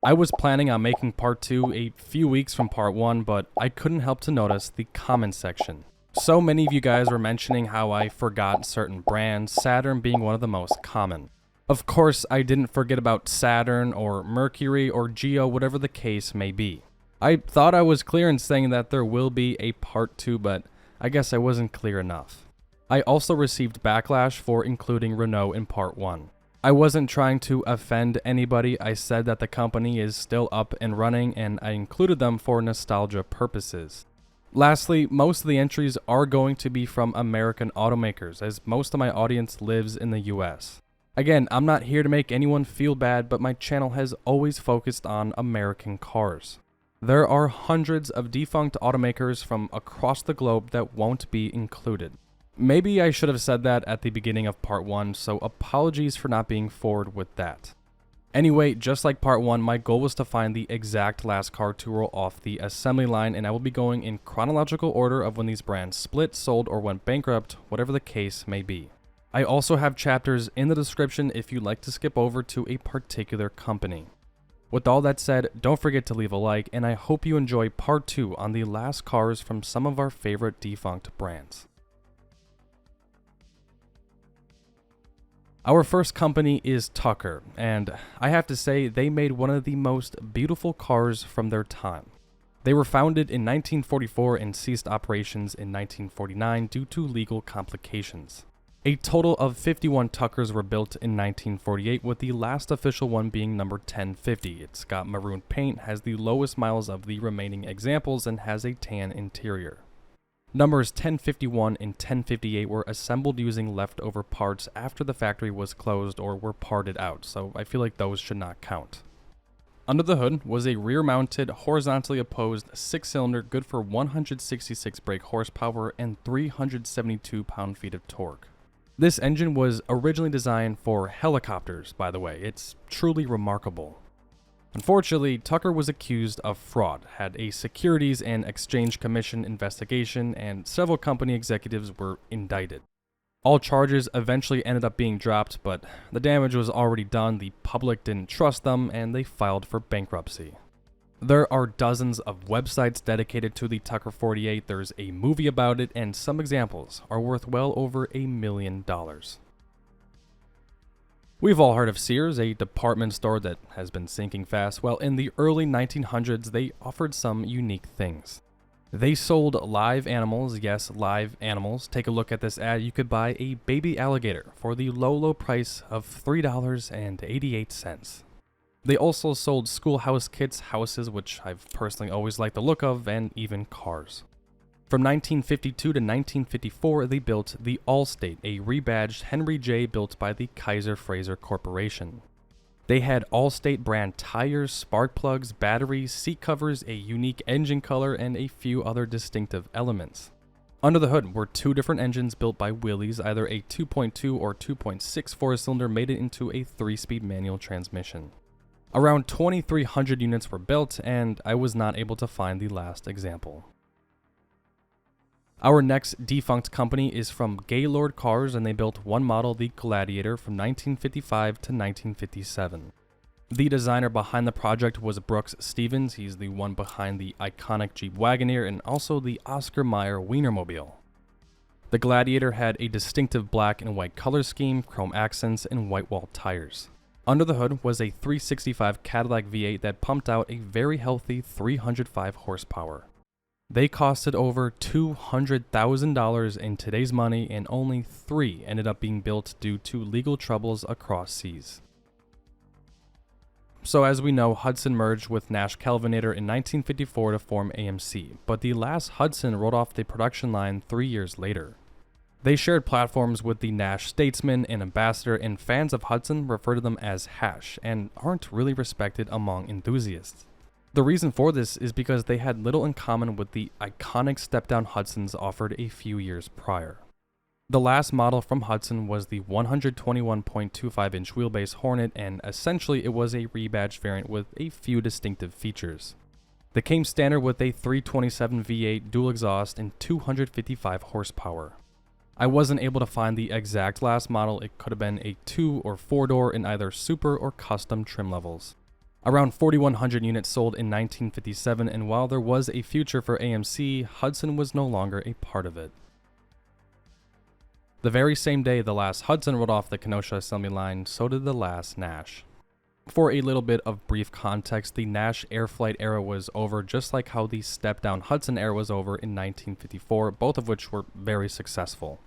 I was planning on making part 2 a few weeks from part 1, but I couldn't help to notice the comment section. So many of you guys were mentioning how I forgot certain brands, Saturn being one of the most common. Of course, I didn't forget about Saturn or Mercury or Geo, whatever the case may be. I thought I was clear in saying that there will be a part 2, but I guess I wasn't clear enough. I also received backlash for including Renault in part 1. I wasn't trying to offend anybody. I said that the company is still up and running, and I included them for nostalgia purposes. Lastly, most of the entries are going to be from American automakers, as most of my audience lives in the US. Again, I'm not here to make anyone feel bad, but my channel has always focused on American cars. There are hundreds of defunct automakers from across the globe that won't be included. Maybe I should have said that at the beginning of part 1, so apologies for not being forward with that. Anyway, just like part 1, my goal was to find the exact last car to roll off the assembly line, and I will be going in chronological order of when these brands split, sold, or went bankrupt, whatever the case may be. I also have chapters in the description if you'd like to skip over to a particular company. With all that said, don't forget to leave a like, and I hope you enjoy part 2 on the last cars from some of our favorite defunct brands. Our first company is Tucker, and I have to say they made one of the most beautiful cars from their time. They were founded in 1944 and ceased operations in 1949 due to legal complications. A total of 51 Tuckers were built in 1948, with the last official one being number 1050. It's got maroon paint, has the lowest miles of the remaining examples, and has a tan interior. Numbers 1051 and 1058 were assembled using leftover parts after the factory was closed or were parted out, so I feel like those should not count. Under the hood was a rear-mounted, horizontally opposed 6-cylinder good for 166 brake horsepower and 372 pound-feet of torque. This engine was originally designed for helicopters, by the way. It's truly remarkable. Unfortunately, Tucker was accused of fraud, had a Securities and Exchange Commission investigation, and several company executives were indicted. All charges eventually ended up being dropped, but the damage was already done, the public didn't trust them, and they filed for bankruptcy. There are dozens of websites dedicated to the Tucker 48, there's a movie about it, and some examples are worth well over $1 million. We've all heard of Sears, a department store that has been sinking fast. Well, in the early 1900s, they offered some unique things. They sold live animals, yes, live animals. Take a look at this ad. You could buy a baby alligator for the low price of $3.88. They also sold schoolhouse kits, houses, which I've personally always liked the look of, and even cars. From 1952 to 1954, they built the Allstate, a rebadged Henry J built by the Kaiser Frazer Corporation. They had Allstate brand tires, spark plugs, batteries, seat covers, a unique engine color, and a few other distinctive elements. Under the hood were two different engines built by Willys, either a 2.2 or 2.6 four-cylinder made it into a 3-speed manual transmission. Around 2,300 units were built, and I was not able to find the last example. Our next defunct company is from Gaylord Cars, and they built one model, the Gladiator, from 1955 to 1957. The designer behind the project was Brooks Stevens. He's the one behind the iconic Jeep Wagoneer and also the Oscar Mayer Wienermobile. The Gladiator had a distinctive black and white color scheme, chrome accents, and white wall tires. Under the hood was a 365 Cadillac V8 that pumped out a very healthy 305 horsepower. They costed over $200,000 in today's money, and only 3 ended up being built due to legal troubles across seas. So as we know, Hudson merged with Nash-Kelvinator in 1954 to form AMC, but the last Hudson rolled off the production line 3 years later. They shared platforms with the Nash Statesman and Ambassador, and fans of Hudson refer to them as Hash and aren't really respected among enthusiasts. The reason for this is because they had little in common with the iconic step-down Hudsons offered a few years prior. The last model from Hudson was the 121.25-inch wheelbase Hornet, and essentially it was a rebadged variant with a few distinctive features. They came standard with a 327 V8 dual exhaust and 255 horsepower. I wasn't able to find the exact last model. It could have been a 2 or 4 door in either super or custom trim levels. Around 4,100 units sold in 1957, and while there was a future for AMC, Hudson was no longer a part of it. The very same day the last Hudson rolled off the Kenosha assembly line, so did the last Nash. For a little bit of brief context, the Nash airflight era was over, just like how the step-down Hudson era was over in 1954, both of which were very successful.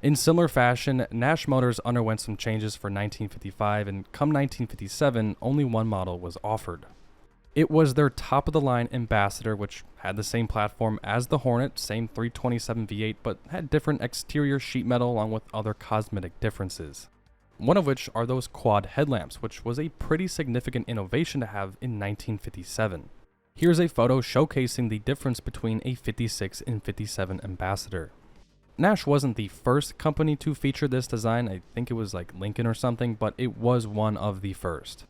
In similar fashion, Nash Motors underwent some changes for 1955, and come 1957, only one model was offered. It was their top-of-the-line Ambassador, which had the same platform as the Hornet, same 327 V8, but had different exterior sheet metal along with other cosmetic differences. One of which are those quad headlamps, which was a pretty significant innovation to have in 1957. Here's a photo showcasing the difference between a 56 and 57 Ambassador. Nash wasn't the first company to feature this design, I think it was like Lincoln or something, but it was one of the first.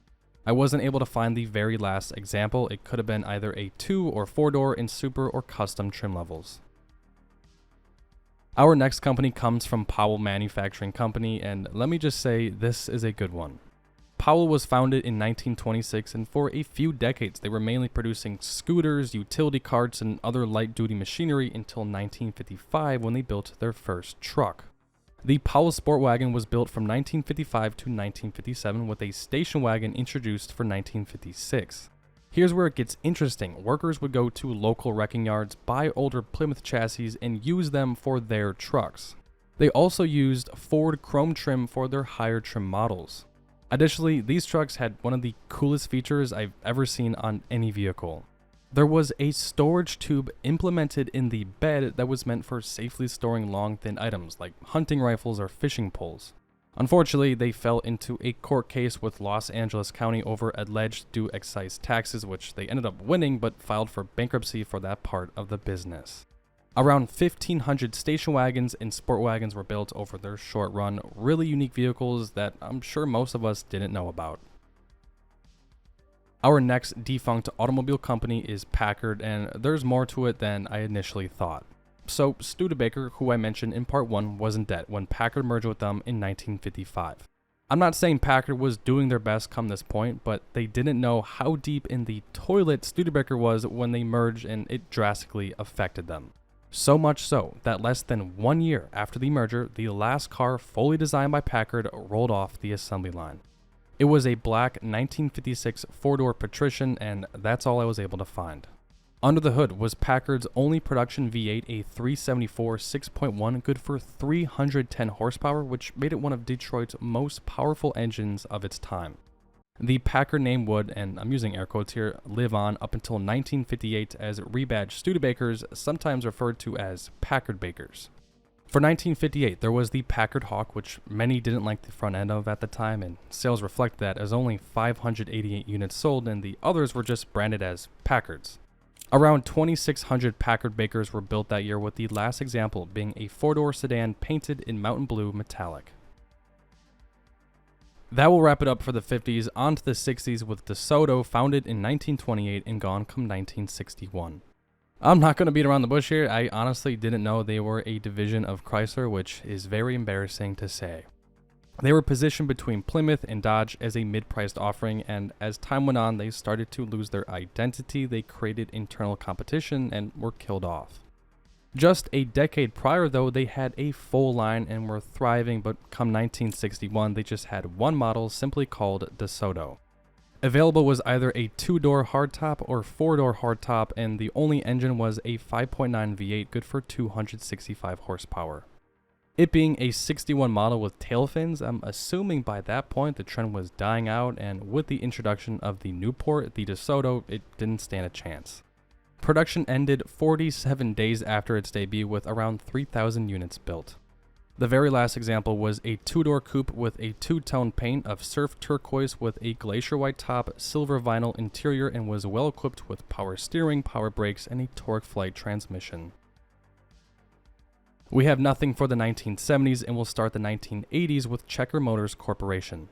I wasn't able to find the very last example. It could have been either a 2 or 4 door in super or custom trim levels. Our next company comes from Powell Manufacturing Company, and let me just say, this is a good one. Powell was founded in 1926, and for a few decades they were mainly producing scooters, utility carts, and other light-duty machinery until 1955 when they built their first truck. The Powell Sport Wagon was built from 1955 to 1957 with a station wagon introduced for 1956. Here's where it gets interesting. Workers would go to local wrecking yards, buy older Plymouth chassis, and use them for their trucks. They also used Ford chrome trim for their higher trim models. Additionally, these trucks had one of the coolest features I've ever seen on any vehicle. There was a storage tube implemented in the bed that was meant for safely storing long, thin items like hunting rifles or fishing poles. Unfortunately, they fell into a court case with Los Angeles County over alleged due excise taxes, which they ended up winning but filed for bankruptcy for that part of the business. Around 1,500 station wagons and sport wagons were built over their short run, really unique vehicles that I'm sure most of us didn't know about. Our next defunct automobile company is Packard, and there's more to it than I initially thought. So, Studebaker, who I mentioned in part 1, was in debt when Packard merged with them in 1955. I'm not saying Packard was doing their best come this point, but they didn't know how deep in the toilet Studebaker was when they merged, and it drastically affected them. So much so that less than 1 year after the merger, the last car fully designed by Packard rolled off the assembly line. It was a black 1956 four-door Patrician, and that's all I was able to find. Under the hood was Packard's only production V8, a 374 6.1, good for 310 horsepower, which made it one of Detroit's most powerful engines of its time. The Packard name would, and I'm using air quotes here, live on up until 1958 as rebadged Studebakers, sometimes referred to as Packard Bakers. For 1958, there was the Packard Hawk, which many didn't like the front end of at the time, and sales reflect that, as only 588 units sold and the others were just branded as Packards. Around 2,600 Packard Bakers were built that year, with the last example being a four-door sedan painted in mountain blue metallic. That will wrap it up for the 50s. On to the 60s with DeSoto, founded in 1928 and gone come 1961. I'm not going to beat around the bush here. I honestly didn't know they were a division of Chrysler, which is very embarrassing to say. They were positioned between Plymouth and Dodge as a mid-priced offering, and as time went on, they started to lose their identity. They created internal competition and were killed off. Just a decade prior, though, they had a full line and were thriving, but come 1961, they just had one model simply called DeSoto. Available was either a 2-door hardtop or 4-door hardtop, and the only engine was a 5.9 V8, good for 265 horsepower. It being a 61 model with tail fins, I'm assuming by that point the trend was dying out, and with the introduction of the Newport, the DeSoto, it didn't stand a chance. Production ended 47 days after its debut with around 3,000 units built. The very last example was a 2-door coupe with a 2-tone paint of surf turquoise with a glacier white top, silver vinyl interior, and was well equipped with power steering, power brakes, and a torque flight transmission. We have nothing for the 1970s, and we'll start the 1980s with Checker Motors Corporation.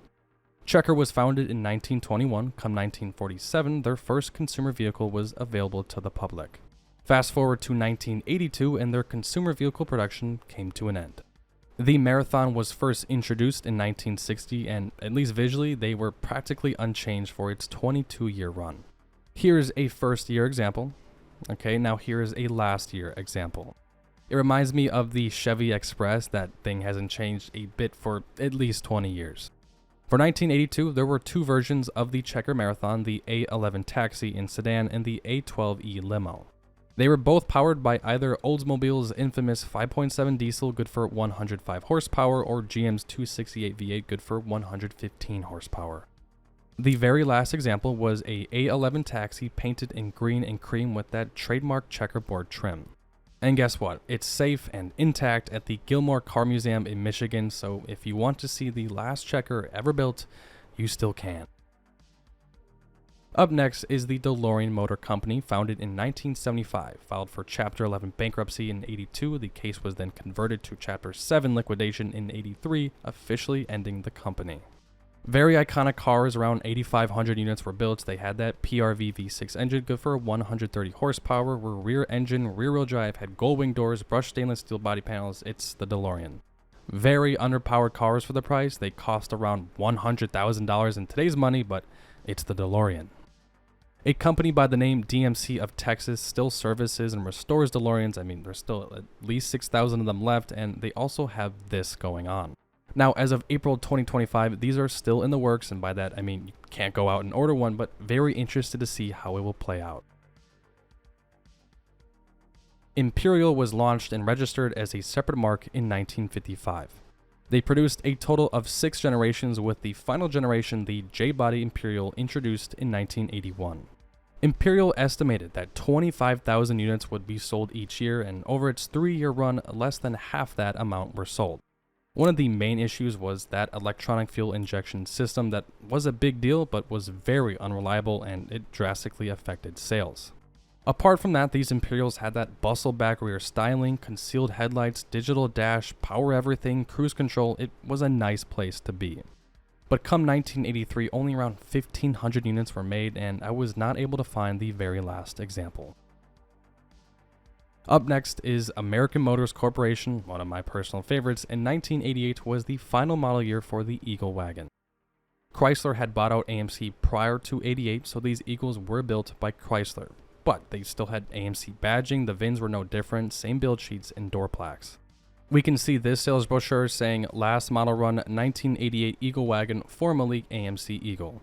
Checker was founded in 1921. Come 1947, their first consumer vehicle was available to the public. Fast forward to 1982, and their consumer vehicle production came to an end. The Marathon was first introduced in 1960, and at least visually, they were practically unchanged for its 22-year run. Here's a first-year example. Okay, now here's a last-year example. It reminds me of the Chevy Express. That thing hasn't changed a bit for at least 20 years. For 1982, there were two versions of the Checker Marathon, the A11 Taxi in sedan and the A12E Limo. They were both powered by either Oldsmobile's infamous 5.7 diesel, good for 105 horsepower, or GM's 268 V8, good for 115 horsepower. The very last example was a A11 Taxi painted in green and cream with that trademark checkerboard trim. And guess what? It's safe and intact at the Gilmore Car Museum in Michigan, so if you want to see the last Checker ever built, you still can. Up next is the DeLorean Motor Company, founded in 1975, filed for Chapter 11 bankruptcy in 82. The case was then converted to Chapter 7 liquidation in 83, officially ending the company. Very iconic cars, around 8,500 units were built. They had that PRV V6 engine, good for 130 horsepower, were rear engine, rear-wheel drive, had gold-wing doors, brushed stainless steel body panels. It's the DeLorean. Very underpowered cars for the price. They cost around $100,000 in today's money, but it's the DeLorean. A company by the name DMC of Texas still services and restores DeLoreans. I mean, there's still at least 6,000 of them left, and they also have this going on. Now, as of April 2025, these are still in the works, and by that I mean you can't go out and order one, but very interested to see how it will play out. Imperial was launched and registered as a separate mark in 1955. They produced a total of 6 generations, with the final generation, the J-Body Imperial, introduced in 1981. Imperial estimated that 25,000 units would be sold each year, and over its 3-year run, less than half that amount were sold. One of the main issues was that electronic fuel injection system that was a big deal but was very unreliable, and it drastically affected sales. Apart from that, these Imperials had that bustle back rear styling, concealed headlights, digital dash, power everything, cruise control. It was a nice place to be. But come 1983, only around 1,500 units were made, and I was not able to find the very last example. Up next is American Motors Corporation, one of my personal favorites, and 1988 was the final model year for the Eagle wagon. Chrysler had bought out AMC prior to 88, so these Eagles were built by Chrysler. But they still had AMC badging, the VINs were no different, same build sheets and door plaques. We can see this sales brochure saying last model run 1988 Eagle wagon, formerly AMC Eagle.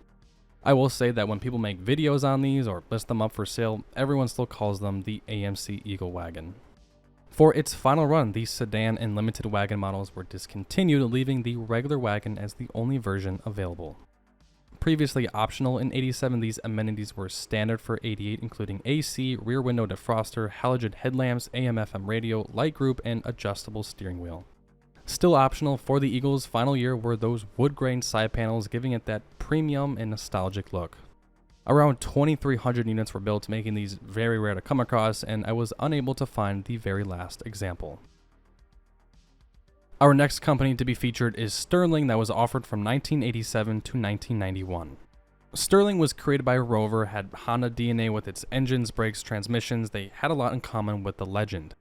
I will say that when people make videos on these or list them up for sale, everyone still calls them the AMC Eagle wagon. For its final run, the sedan and limited wagon models were discontinued, leaving the regular wagon as the only version available. Previously optional in 87, these amenities were standard for 88, including AC, rear window defroster, halogen headlamps, AM/FM radio, light group, and adjustable steering wheel. Still optional for the Eagle's final year were those wood grain side panels, giving it that premium and nostalgic look. Around 2,300 units were built, making these very rare to come across, and I was unable to find the very last example. Our next company to be featured is Sterling, that was offered from 1987 to 1991. Sterling was created by Rover, had Honda DNA with its engines, brakes, transmissions. They had a lot in common with the Legend.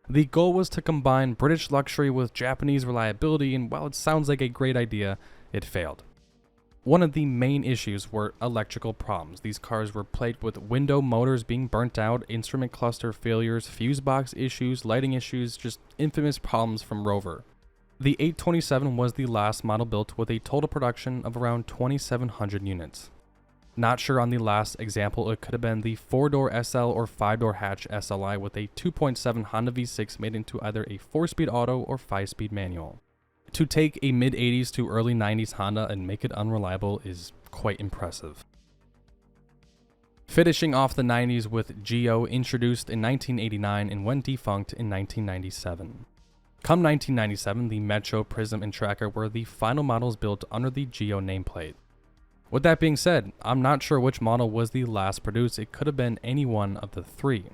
The goal was to combine British luxury with Japanese reliability, and while it sounds like a great idea, it failed. One of the main issues were electrical problems. These cars were plagued with window motors being burnt out, instrument cluster failures, fuse box issues, lighting issues, just infamous problems from Rover. The 827 was the last model built with a total production of around 2,700 units. Not sure on the last example, it could have been the 4-door SL or 5-door hatch SLI with a 2.7 Honda V6 made into either a 4-speed auto or 5-speed manual. To take a mid-80s to early 90s Honda and make it unreliable is quite impressive. Finishing off the 90s with Geo, introduced in 1989 and went defunct in 1997. Come 1997, the Metro, Prism, and Tracker were the final models built under the Geo nameplate. With that being said, I'm not sure which model was the last produced. It could have been any one of the 3.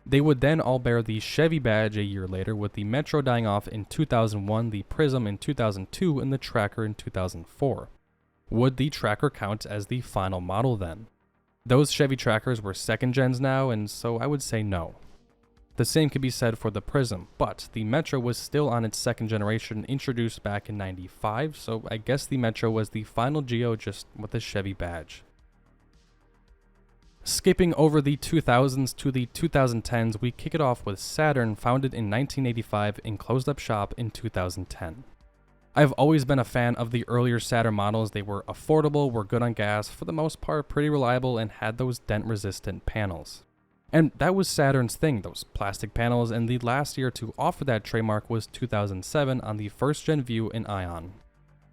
They would then all bear the Chevy badge a year later, with the Metro dying off in 2001, the Prism in 2002, and the Tracker in 2004. Would the Tracker count as the final model then? Those Chevy Trackers were second gens now, and so I would say no. The same could be said for the Prism, but the Metro was still on its second generation, introduced back in '95, so I guess the Metro was the final Geo just with a Chevy badge. Skipping over the 2000s to the 2010s, we kick it off with Saturn, founded in 1985 and closed up shop in 2010. I've always been a fan of the earlier Saturn models. They were affordable, were good on gas, for the most part pretty reliable, and had those dent-resistant panels. And that was Saturn's thing, those plastic panels, and the last year to offer that trademark was 2007 on the first-gen View and Ion.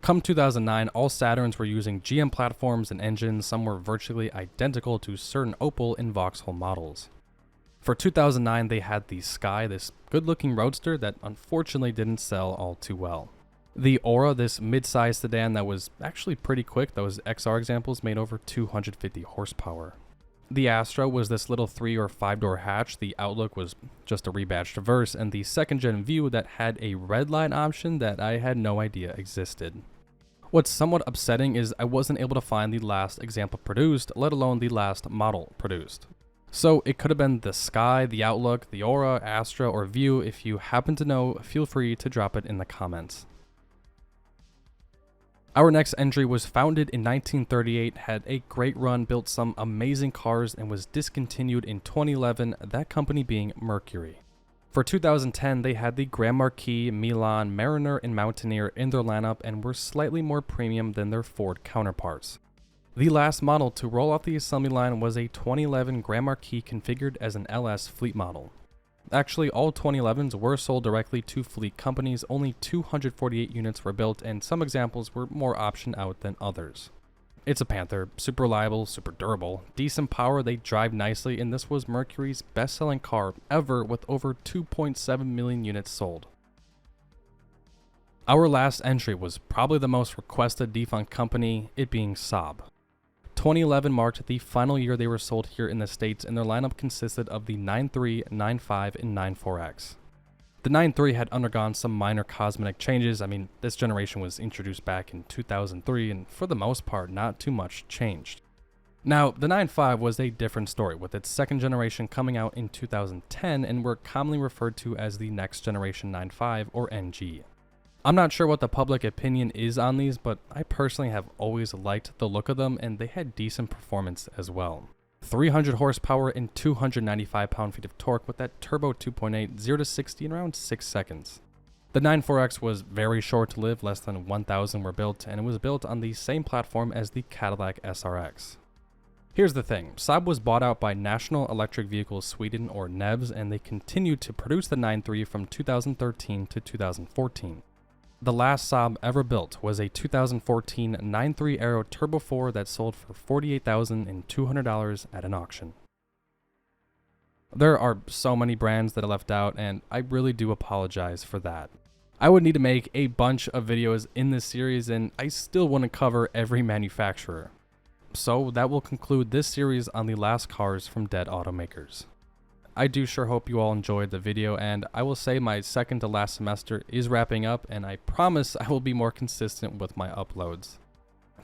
Come 2009, all Saturns were using GM platforms and engines. Some were virtually identical to certain Opel and Vauxhall models. For 2009, they had the Sky, this good-looking roadster that unfortunately didn't sell all too well. The Aura, this mid-sized sedan that was actually pretty quick. Those XR examples made over 250 horsepower. The Astra was this little 3 or 5-door hatch. The Outlook was just a rebadged Traverse, and the second-gen View that had a red line option that I had no idea existed. What's somewhat upsetting is I wasn't able to find the last example produced, let alone the last model produced. So it could have been the Sky, the Outlook, the Aura, Astra, or View. If you happen to know, feel free to drop it in the comments. Our next entry was founded in 1938, had a great run, built some amazing cars, and was discontinued in 2011, that company being Mercury. For 2010, they had the Grand Marquis, Milan, Mariner, and Mountaineer in their lineup and were slightly more premium than their Ford counterparts. The last model to roll off the assembly line was a 2011 Grand Marquis configured as an LS fleet model. Actually, all 2011s were sold directly to fleet companies. Only 248 units were built, and some examples were more optioned out than others. It's a Panther, super reliable, super durable, decent power, they drive nicely, and this was Mercury's best-selling car ever with over 2.7 million units sold. Our last entry was probably the most requested defunct company, it being Saab. 2011 marked the final year they were sold here in the States, and their lineup consisted of the 9.3, 9.5, and 9.4X. The 9.3 had undergone some minor cosmetic changes. I mean, this generation was introduced back in 2003, and for the most part, not too much changed. Now, the 9.5 was a different story, with its second generation coming out in 2010 and were commonly referred to as the next generation 9.5 or NG. I'm not sure what the public opinion is on these, but I personally have always liked the look of them, and they had decent performance as well. 300 horsepower and 295 pound-feet of torque with that turbo 2.8, 0 to 60 in around 6 seconds. The 9.4X was very short to live, less than 1,000 were built, and it was built on the same platform as the Cadillac SRX. Here's the thing, Saab was bought out by National Electric Vehicles Sweden, or NEVS, and they continued to produce the 9.3 from 2013 to 2014. The last Saab ever built was a 2014 9.3 Aero Turbo 4 that sold for $48,200 at an auction. There are so many brands that I left out, and I really do apologize for that. I would need to make a bunch of videos in this series, and I still want to cover every manufacturer. So that will conclude this series on the last cars from dead automakers. I do sure hope you all enjoyed the video, and I will say my second to last semester is wrapping up, and I promise I will be more consistent with my uploads.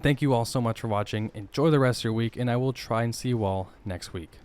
Thank you all so much for watching, enjoy the rest of your week, and I will try and see you all next week.